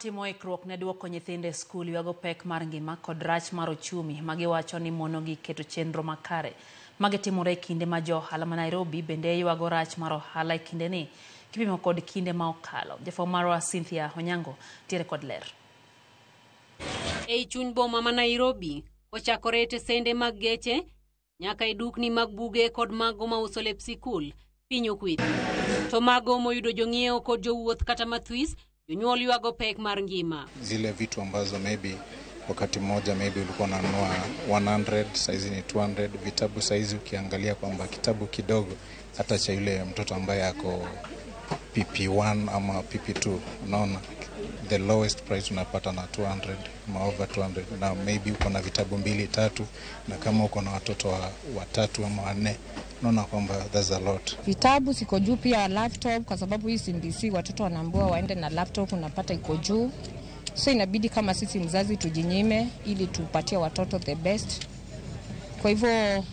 timo ikruok ne duoko nyithinde e skul ywago pek mar ngima kod rach mar ochumi magiwacho ni monogi keto chenro makare magitimore e kinde ma jo ohala ma Nairobi bende ywago rach mar ohala e kinde ni kipimo kod kinde ma okalo. Jafo marwa Cynthia Onyango tiere kod ler. Ei chuny boma ma Nairobi, ochakore tesende mag geche nyaka e dukni mag buge kod mago ma uso lep sikul piny okwit. To mago moyudo jong'iewo kod jowuoth kata mathwis jonyuol ywago pek mar ngima. Zile vitu ambazo maybe wakati mmoja maybe ulikuwa unanunua 100 saizi ni 200. Vitabu saizi ukiangalia kwamba kitabu kidogo hata cha yule mtoto ambaye ako PP1 ama PP2, unaona the lowest price unapata na 200 ama over 200, na maybe uko na vitabu 2-3, na kama uko na watoto watatu ama 4, unaona kwamba there's a lot. Vitabu siko juu, pia laptop, kwa sababu hii CBC watoto wanaambiwa waende na laptop, unapata iko juu. So inabidi kama sisi mzazi tujinyime ili tupatie watoto the best. Kwa hivyo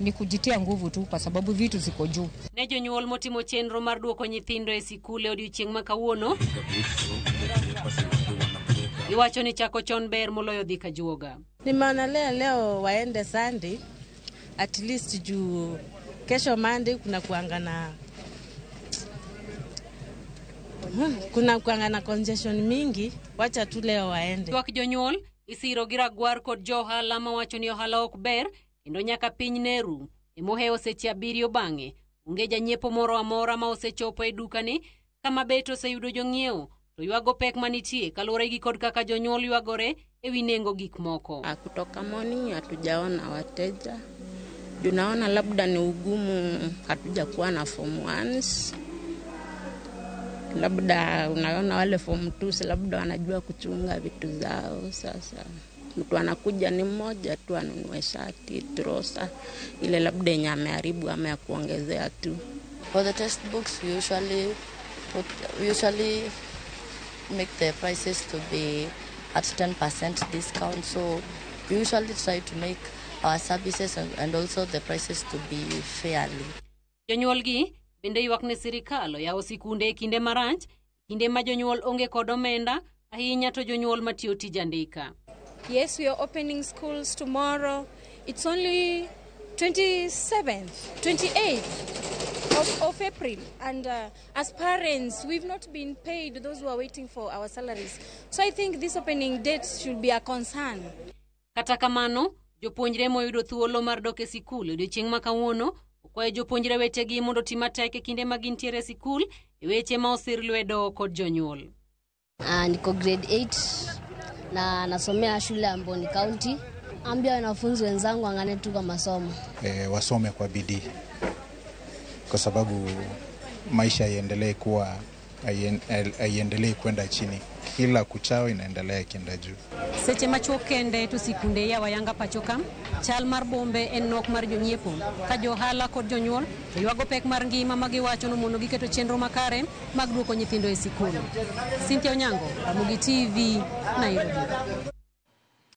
ni kujitia nguvu tu kwa sababu vitu ziko juu. Ne jonyuol motimo chenro mar duoko nyithindo e sikul e odiechieng' ma kawuono iwacho ni chako chon ber moloyo dhi ka juoga. Nimeona leo waende Sunday at least juu kesho Monday kuna kuangana congestion mingi, wacha tu leo waende. Twak jonyuol isiro gi ragwar kod jo ohala ma wacho ni ohala ok ber kendo nyaka piny neru emohewo seche 7 bang'e onge janyiepo moro amora ma osechopo e dukani kama bet oseyudo jong'iewo to ywago pek manitie kaluwore gi kod kaka jonyuol ywagore ewi nengo gik moko. Kutoka morning hatujaona wateja. Tunaona labda ni ugumu, hatujakuwa na form 1s. Labda unaona wale form 2s labda wanajua kuchunga vitu zao. Sasa mtu anakuja ni mmoja tu anunue shati, trosa, ile labda yenye ameharibu ama ya kuongezea tu. For the textbooks we usually make the prices to be at 10% discount, so we usually try to make our services and also the prices to be fairly. Jonyuol gi bende ywak ne sirikal yawo sikunde e kinde marach, kinde ma jonyuol onge kod omenda ahinya to jonyuol matiyo tij andika. Yes, we are opening schools tomorrow. It's only 28th of April, and as parents we've not been paid, those who are waiting for our salaries. So I think this opening date should be a concern. Kata kamano, jopuonjre moyudo thuolo mar dok e sikul odiechieng' ma kawuono okwayo jopuonjre wetegi mondo tim matek e kinde ma gintiere e sikul e weche ma osir lwedo kod jonyuol. Niko grade 8 na nasomea shule ya Mboni County. Ambia wanafunzi wenzangu angane tu kwa masomo. Wasome kwa bidii kwa sababu maisha iendelee kwenda chini. Kila kuchao inaendelea kienda juu. Seche machuok kende to sikunde ya wayanga pachoka chal mar bombe en nok mar jonyiepo ka johala kod jonyuol ywago pek mar ngima magiwacho no mondo giketo chenro makare mag duoko nyithindo e sikul. Cynthia Onyango, Ramogi TV, Nairobi.